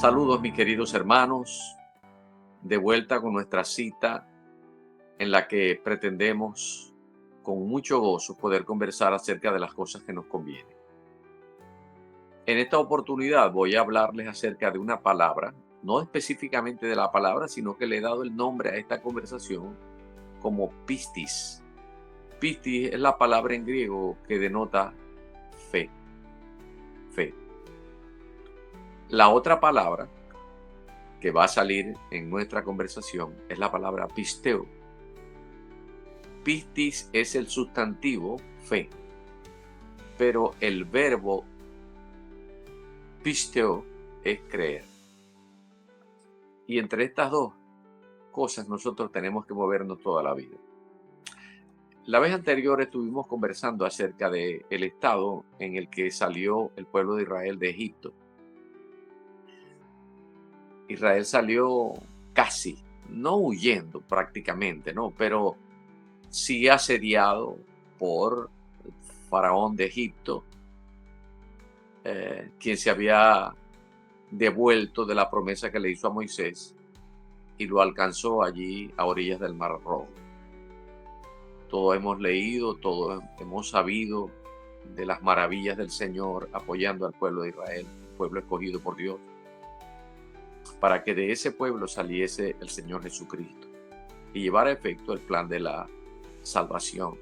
Saludos mis queridos hermanos, de vuelta con nuestra cita en la que pretendemos con mucho gozo poder conversar acerca de las cosas que nos convienen. En esta oportunidad voy a hablarles acerca de una palabra, no específicamente de la palabra, sino que le he dado el nombre a esta conversación como pistis. Pistis es la palabra en griego que denota fe, fe. La otra palabra que va a salir en nuestra conversación es la palabra pisteo. Pistis es el sustantivo fe, pero el verbo pisteo es creer. Y entre estas dos cosas nosotros tenemos que movernos toda la vida. La vez anterior estuvimos conversando acerca del estado en el que salió el pueblo de Israel de Egipto. Israel salió casi, no huyendo prácticamente, ¿no? Pero sí asediado por el faraón de Egipto, quien se había devuelto de la promesa que le hizo a Moisés y lo alcanzó allí a orillas del Mar Rojo. Todos hemos leído, todos hemos sabido de las maravillas del Señor apoyando al pueblo de Israel, el pueblo escogido por Dios, para que de ese pueblo saliese el Señor Jesucristo y llevara a efecto el plan de la salvación,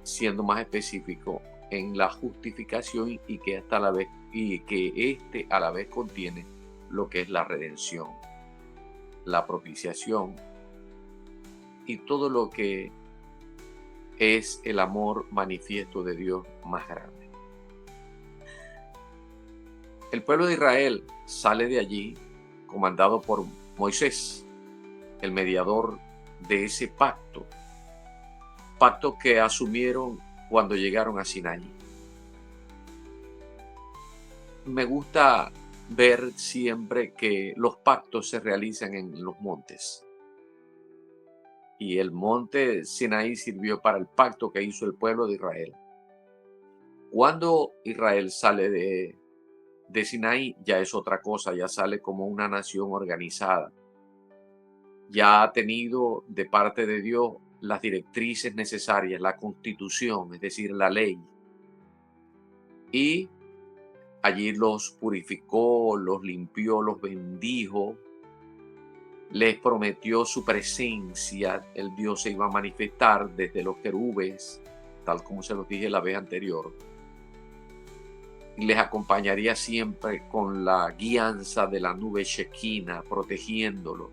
siendo más específico en la justificación y que a la vez contiene lo que es la redención, la propiciación y todo lo que es el amor manifiesto de Dios más grande. El pueblo de Israel sale de allí comandado por Moisés, el mediador de ese pacto que asumieron cuando llegaron a Sinaí. Me gusta ver siempre que los pactos se realizan en los montes. Y el monte Sinaí sirvió para el pacto que hizo el pueblo de Israel. Cuando Israel sale de Sinaí, ya es otra cosa, ya sale como una nación organizada. Ya ha tenido de parte de Dios las directrices necesarias, la constitución, es decir, la ley. Y allí los purificó, los limpió, los bendijo, les prometió su presencia. El Dios se iba a manifestar desde los querubes, tal como se los dije la vez anterior. Y les acompañaría siempre con la guianza de la nube Shekinah, protegiéndolo.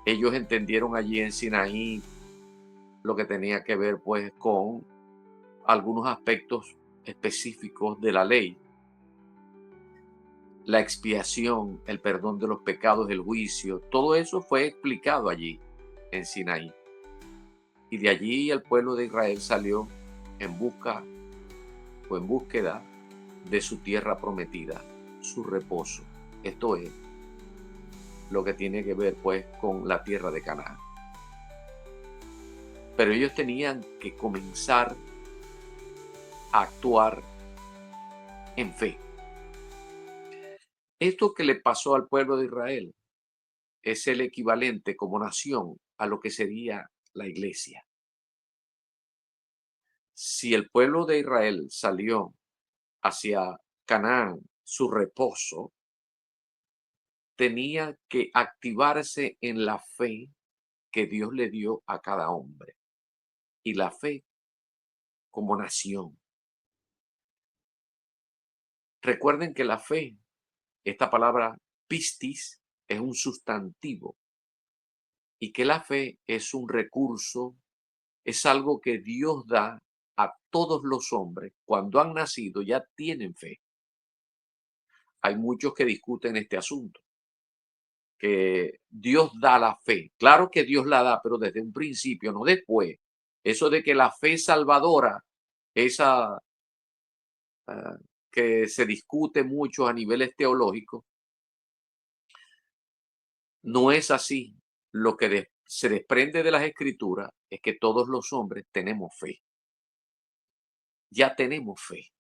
Ellos entendieron allí en Sinaí lo que tenía que ver pues con algunos aspectos específicos de la ley. La expiación, el perdón de los pecados, el juicio, todo eso fue explicado allí en Sinaí. Y de allí el pueblo de Israel salió en busca o en búsqueda de su tierra prometida, su reposo. Esto es lo que tiene que ver pues con la tierra de Canaán. Pero ellos tenían que comenzar a actuar en fe. Esto que le pasó al pueblo de Israel es el equivalente como nación a lo que sería la iglesia. Si el pueblo de Israel salió hacia Canaán, su reposo, tenía que activarse en la fe que Dios le dio a cada hombre y la fe como nación. Recuerden que la fe, esta palabra pistis, es un sustantivo y que la fe es un recurso, es algo que Dios da a todos los hombres. Cuando han nacido ya tienen fe. Hay muchos que discuten este asunto, que Dios da la fe. Claro que Dios la da, pero desde un principio, no después. Eso de que la fe salvadora, esa que se discute mucho a niveles teológicos, no es así. Lo que se desprende de las escrituras es que todos los hombres tenemos fe. Ya tenemos fe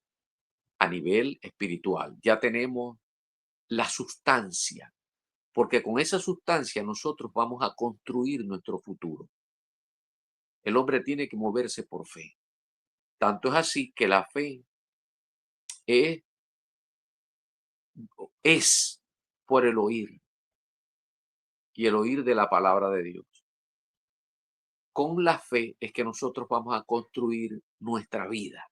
a nivel espiritual. Ya tenemos la sustancia, porque con esa sustancia nosotros vamos a construir nuestro futuro. El hombre tiene que moverse por fe. Tanto es así que la fe es, es por el oír y el oír de la palabra de Dios. Con la fe es que nosotros vamos a construir nuestra vida.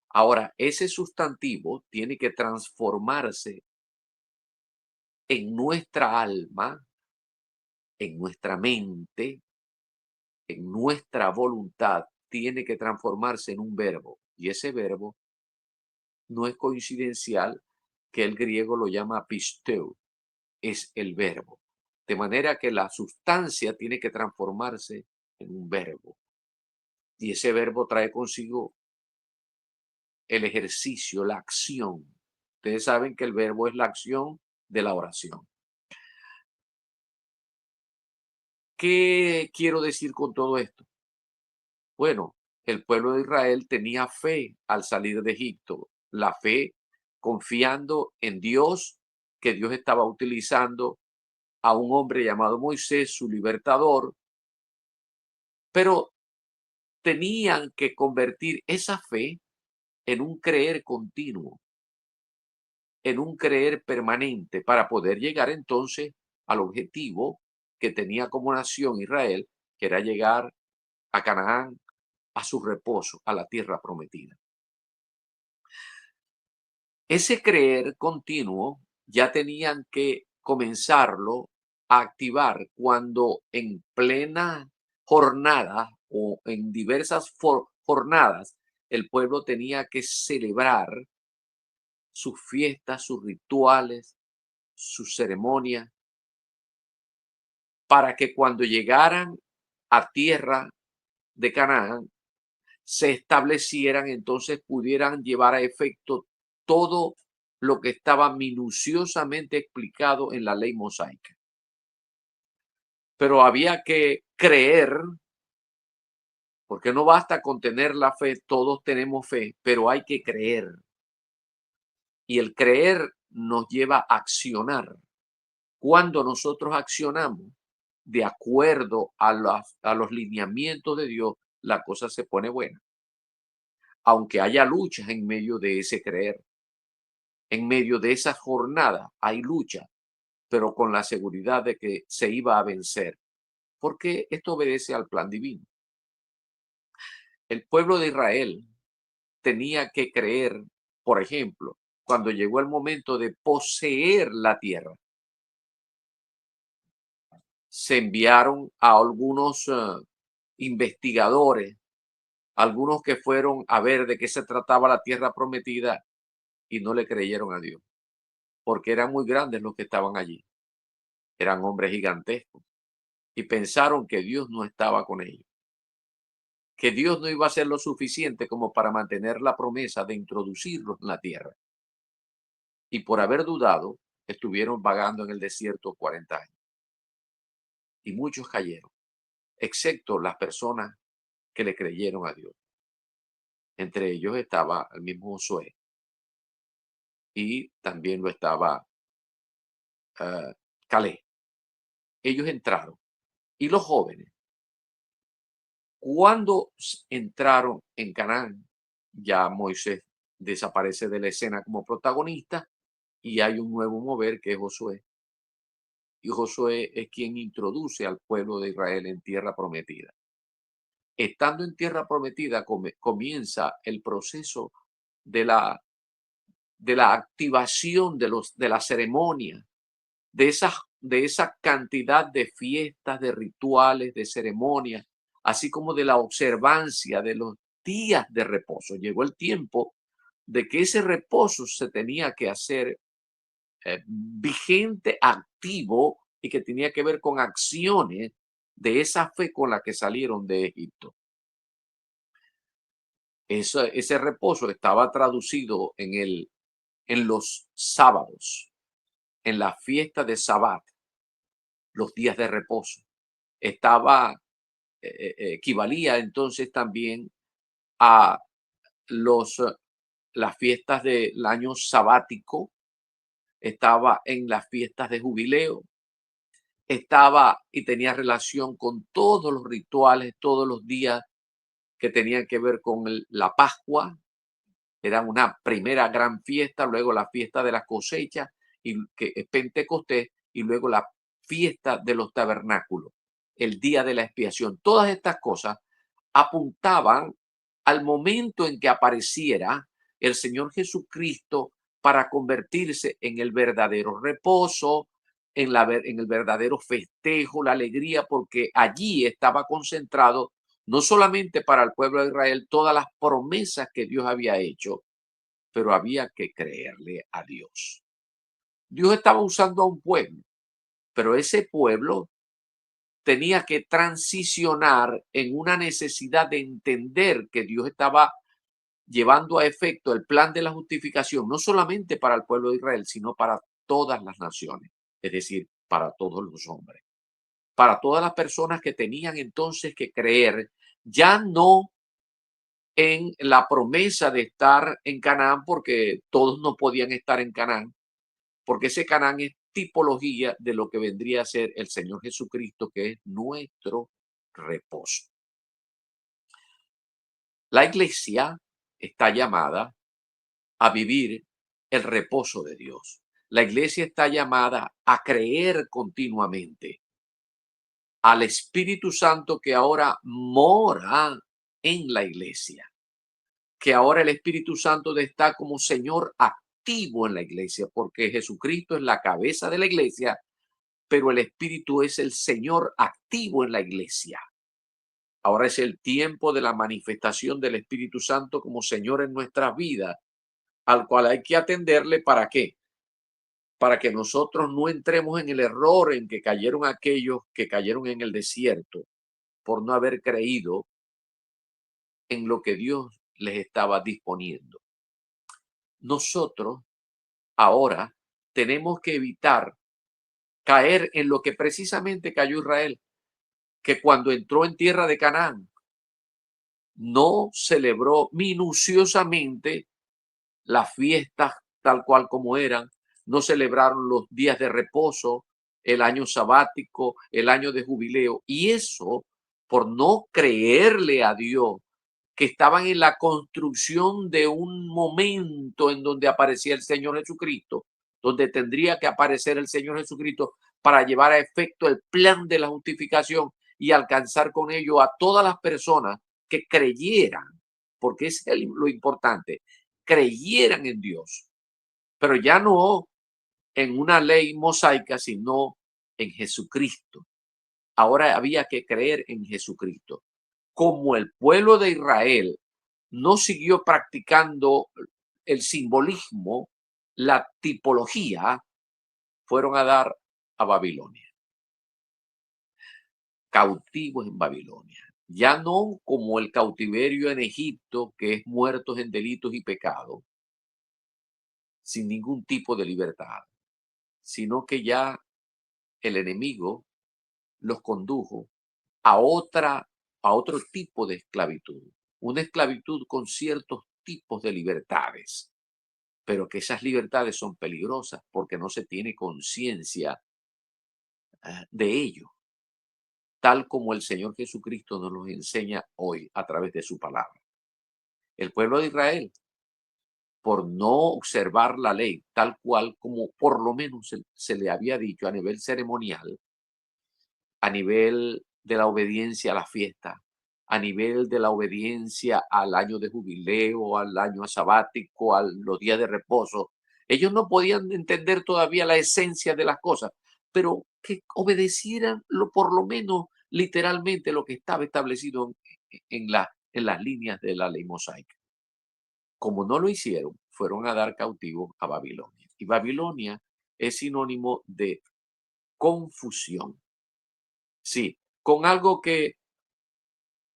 Ahora, ese sustantivo tiene que transformarse en nuestra alma, en nuestra mente, en nuestra voluntad, tiene que transformarse en un verbo. Y ese verbo no es coincidencial que el griego lo llama pisteu, es el verbo. De manera que la sustancia tiene que transformarse en un verbo. Y ese verbo trae consigo el ejercicio, la acción. Ustedes saben que el verbo es la acción de la oración. ¿Qué quiero decir con todo esto? Bueno, el pueblo de Israel tenía fe al salir de Egipto, la fe confiando en Dios, que Dios estaba utilizando a un hombre llamado Moisés, su libertador, pero tenían que convertir esa fe en un creer continuo, en un creer permanente para poder llegar entonces al objetivo que tenía como nación Israel, que era llegar a Canaán, a su reposo, a la tierra prometida. Ese creer continuo ya tenían que comenzarlo a activar cuando en plena jornada o en diversas jornadas el pueblo tenía que celebrar sus fiestas, sus rituales, sus ceremonias, para que cuando llegaran a tierra de Canaán se establecieran, entonces pudieran llevar a efecto todo lo que estaba minuciosamente explicado en la ley mosaica. Pero había que creer, porque no basta con tener la fe, todos tenemos fe, pero hay que creer. Y el creer nos lleva a accionar. Cuando nosotros accionamos de acuerdo a los lineamientos de Dios, la cosa se pone buena. Aunque haya luchas en medio de ese creer. En medio de esa jornada hay lucha, pero con la seguridad de que se iba a vencer, porque esto obedece al plan divino. El pueblo de Israel tenía que creer, por ejemplo, cuando llegó el momento de poseer la tierra, se enviaron a algunos investigadores, algunos que fueron a ver de qué se trataba la tierra prometida y no le creyeron a Dios, porque eran muy grandes los que estaban allí, eran hombres gigantescos y pensaron que Dios no estaba con ellos, que Dios no iba a hacer lo suficiente como para mantener la promesa de introducirlos en la tierra. Y por haber dudado, estuvieron vagando en el desierto 40 años. Y muchos cayeron, excepto las personas que le creyeron a Dios. Entre ellos estaba el mismo Josué y también lo estaba Caleb. Ellos entraron. Y los jóvenes, cuando entraron en Canaán, ya Moisés desaparece de la escena como protagonista y hay un nuevo mover que es Josué. Y Josué es quien introduce al pueblo de Israel en tierra prometida. Estando en tierra prometida, comienza el proceso de la activación de la ceremonia, de esa cantidad de fiestas, de rituales, de ceremonias, así como de la observancia de los días de reposo. Llegó el tiempo de que ese reposo se tenía que hacer vigente, activo y que tenía que ver con acciones de esa fe con la que salieron de Egipto. Ese reposo estaba traducido en los sábados, en la fiesta de Sabbat, los días de reposo. Estaba, equivalía entonces también a los, las fiestas del año sabático, estaba en las fiestas de jubileo, estaba y tenía relación con todos los rituales, todos los días que tenían que ver con la Pascua. Era una primera gran fiesta, luego la fiesta de la cosecha, y que es Pentecostés, y luego la fiesta de los tabernáculos, el día de la expiación. Todas estas cosas apuntaban al momento en que apareciera el Señor Jesucristo para convertirse en el verdadero reposo, en el verdadero festejo, la alegría, porque allí estaba concentrado no solamente para el pueblo de Israel todas las promesas que Dios había hecho, pero había que creerle a Dios. Dios estaba usando a un pueblo, pero ese pueblo tenía que transicionar en una necesidad de entender que Dios estaba llevando a efecto el plan de la justificación, no solamente para el pueblo de Israel, sino para todas las naciones, es decir, para todos los hombres, para todas las personas que tenían entonces que creer, ya no en la promesa de estar en Canaán, porque todos no podían estar en Canaán, porque ese Canaán es tipología de lo que vendría a ser el Señor Jesucristo, que es nuestro reposo. La iglesia está llamada a vivir el reposo de Dios. La iglesia está llamada a creer continuamente al Espíritu Santo que ahora mora en la iglesia, que ahora el Espíritu Santo está como Señor activo en la iglesia, porque Jesucristo es la cabeza de la iglesia, pero el Espíritu es el Señor activo en la iglesia. Ahora es el tiempo de la manifestación del Espíritu Santo como Señor en nuestras vidas, al cual hay que atenderle. ¿Para qué? Para que nosotros no entremos en el error en que cayeron aquellos que cayeron en el desierto por no haber creído en lo que Dios les estaba disponiendo. Nosotros ahora tenemos que evitar caer en lo que precisamente cayó Israel, que cuando entró en tierra de Canaán, no celebró minuciosamente las fiestas tal cual como eran, no celebraron los días de reposo, el año sabático, el año de jubileo, y eso por no creerle a Dios, que estaban en la construcción de un momento en donde aparecía el Señor Jesucristo, donde tendría que aparecer el Señor Jesucristo para llevar a efecto el plan de la justificación y alcanzar con ello a todas las personas que creyeran, porque es lo importante, creyeran en Dios, pero ya no en una ley mosaica, sino en Jesucristo. Ahora había que creer en Jesucristo. Como el pueblo de Israel no siguió practicando el simbolismo, la tipología, fueron a dar a Babilonia, cautivos en Babilonia. Ya no como el cautiverio en Egipto, que es muertos en delitos y pecados, sin ningún tipo de libertad, sino que ya el enemigo los condujo a a otro tipo de esclavitud, una esclavitud con ciertos tipos de libertades, pero que esas libertades son peligrosas porque no se tiene conciencia de ello, tal como el Señor Jesucristo nos los enseña hoy a través de su palabra. El pueblo de Israel, por no observar la ley tal cual como por lo menos se le había dicho a nivel ceremonial, a nivel de la obediencia a la fiesta, a nivel de la obediencia al año de jubileo, al año sabático, a los días de reposo. Ellos no podían entender todavía la esencia de las cosas, pero que obedecieran por lo menos literalmente lo que estaba establecido en las líneas de la ley mosaica. Como no lo hicieron, fueron a dar cautivos a Babilonia. Y Babilonia es sinónimo de confusión. Sí, con algo que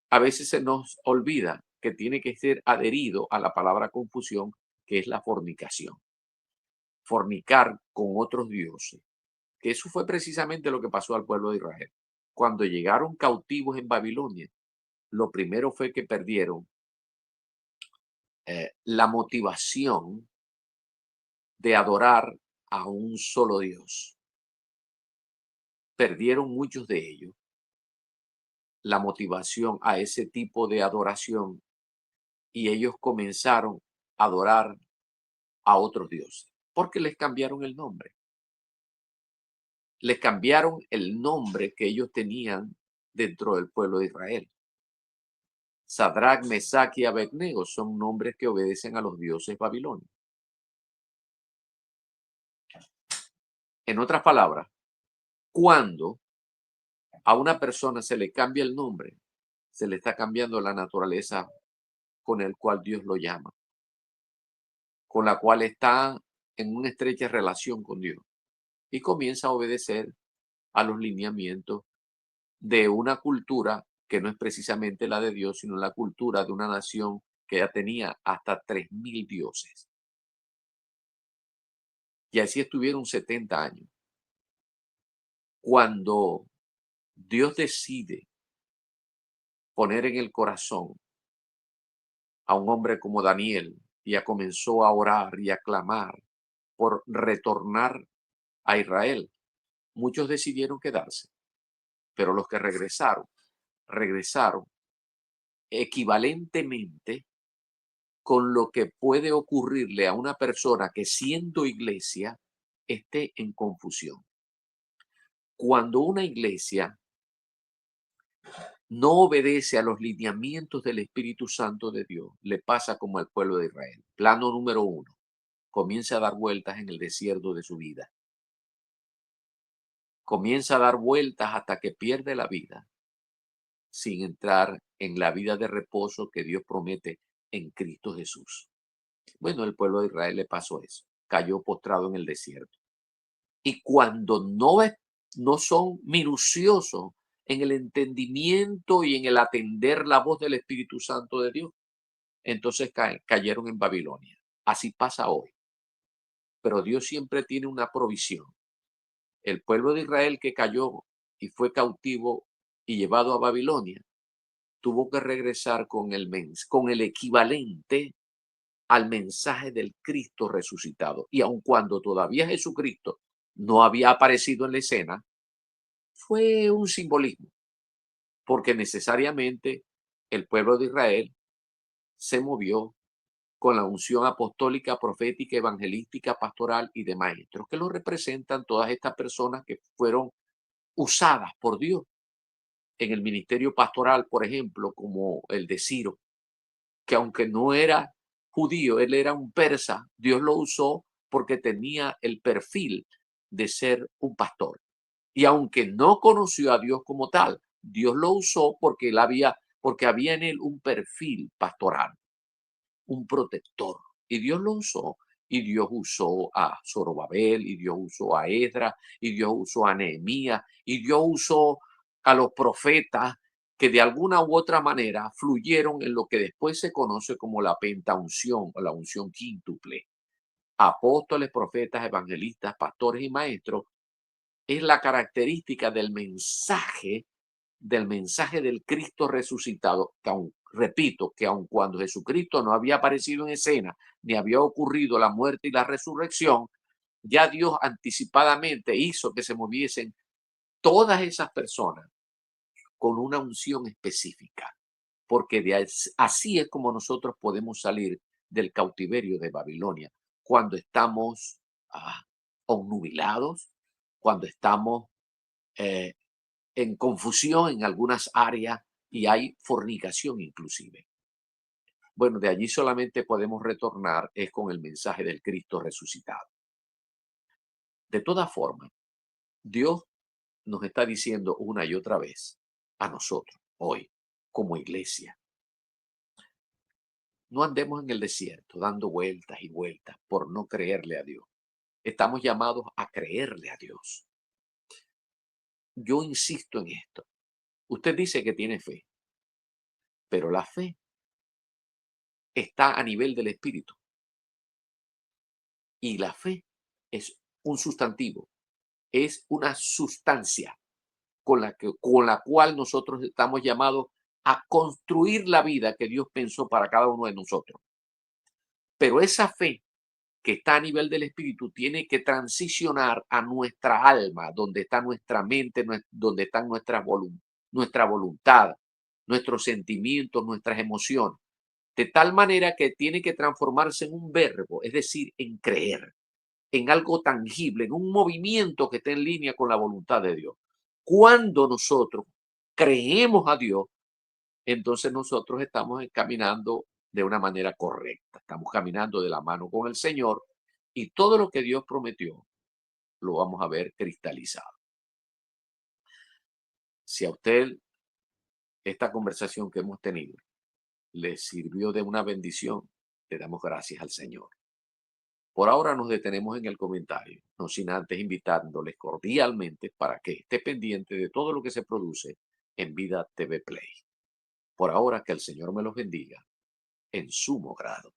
a veces se nos olvida que tiene que ser adherido a la palabra confusión, que es la fornicación. Fornicar con otros dioses. Que eso fue precisamente lo que pasó al pueblo de Israel. Cuando llegaron cautivos en Babilonia, lo primero fue que perdieron la motivación de adorar a un solo Dios. Perdieron muchos de ellos la motivación a ese tipo de adoración y ellos comenzaron a adorar a otros dioses porque les cambiaron el nombre. Les cambiaron el nombre que ellos tenían dentro del pueblo de Israel. Sadrach, Mesach y Abednego son nombres que obedecen a los dioses babilonios. En otras palabras, cuando a una persona se le cambia el nombre, se le está cambiando la naturaleza con el cual Dios lo llama, con la cual está en una estrecha relación con Dios y comienza a obedecer a los lineamientos de una cultura que no es precisamente la de Dios, sino la cultura de una nación que ya tenía hasta 3000 dioses. Y así estuvieron 70 años. Cuando Dios decide poner en el corazón a un hombre como Daniel, y ya comenzó a orar y a clamar por retornar a Israel, muchos decidieron quedarse, pero los que regresaron, regresaron equivalentemente con lo que puede ocurrirle a una persona que siendo iglesia esté en confusión. Cuando una iglesia no obedece a los lineamientos del Espíritu Santo de Dios, le pasa como al pueblo de Israel. Plano número 1, comienza a dar vueltas en el desierto de su vida. Comienza a dar vueltas hasta que pierde la vida, sin entrar en la vida de reposo que Dios promete en Cristo Jesús. Bueno, el pueblo de Israel le pasó eso, cayó postrado en el desierto. Y cuando no son minuciosos en el entendimiento y en el atender la voz del Espíritu Santo de Dios, entonces cayeron en Babilonia. Así pasa hoy. Pero Dios siempre tiene una provisión. El pueblo de Israel que cayó y fue cautivo y llevado a Babilonia, tuvo que regresar con el equivalente al mensaje del Cristo resucitado. Y aun cuando todavía Jesucristo no había aparecido en la escena, fue un simbolismo, porque necesariamente el pueblo de Israel se movió con la unción apostólica, profética, evangelística, pastoral y de maestros, que lo representan todas estas personas que fueron usadas por Dios en el ministerio pastoral, por ejemplo, como el de Ciro, que aunque no era judío, él era un persa, Dios lo usó porque tenía el perfil de ser un pastor. Y aunque no conoció a Dios como tal, Dios lo usó porque había en él un perfil pastoral, un protector. Y Dios lo usó. Y Dios usó a Zorobabel, y Dios usó a Esdras, y Dios usó a Nehemías, y Dios usó a los profetas que de alguna u otra manera fluyeron en lo que después se conoce como la pentaunción o la unción quíntuple. Apóstoles, profetas, evangelistas, pastores y maestros es la característica del mensaje del Cristo resucitado, que aun, repito, que aun cuando Jesucristo no había aparecido en escena, ni había ocurrido la muerte y la resurrección, ya Dios anticipadamente hizo que se moviesen todas esas personas con una unción específica, porque así es como nosotros podemos salir del cautiverio de Babilonia, cuando estamos obnubilados, cuando estamos eh, en confusión en algunas áreas y hay fornicación inclusive. Bueno, de allí solamente podemos retornar es con el mensaje del Cristo resucitado. De todas formas, Dios nos está diciendo una y otra vez a nosotros hoy como iglesia, no andemos en el desierto dando vueltas y vueltas por no creerle a Dios. Estamos llamados a creerle a Dios. Yo insisto en esto. Usted dice que tiene fe, pero la fe está a nivel del espíritu. Y la fe es un sustantivo, es una sustancia con la cual nosotros estamos llamados a construir la vida que Dios pensó para cada uno de nosotros. Pero esa fe que está a nivel del espíritu tiene que transicionar a nuestra alma, donde está nuestra mente, donde están nuestra voluntad, nuestros sentimientos, nuestras emociones. De tal manera que tiene que transformarse en un verbo, es decir, en creer, en algo tangible, en un movimiento que esté en línea con la voluntad de Dios. Cuando nosotros creemos a Dios, entonces nosotros estamos caminando de una manera correcta, estamos caminando de la mano con el Señor y todo lo que Dios prometió lo vamos a ver cristalizado. Si a usted esta conversación que hemos tenido le sirvió de una bendición, le damos gracias al Señor. Por ahora nos detenemos en el comentario, no sin antes invitándoles cordialmente para que esté pendiente de todo lo que se produce en Vida TV Play. Por ahora que el Señor me los bendiga en sumo grado.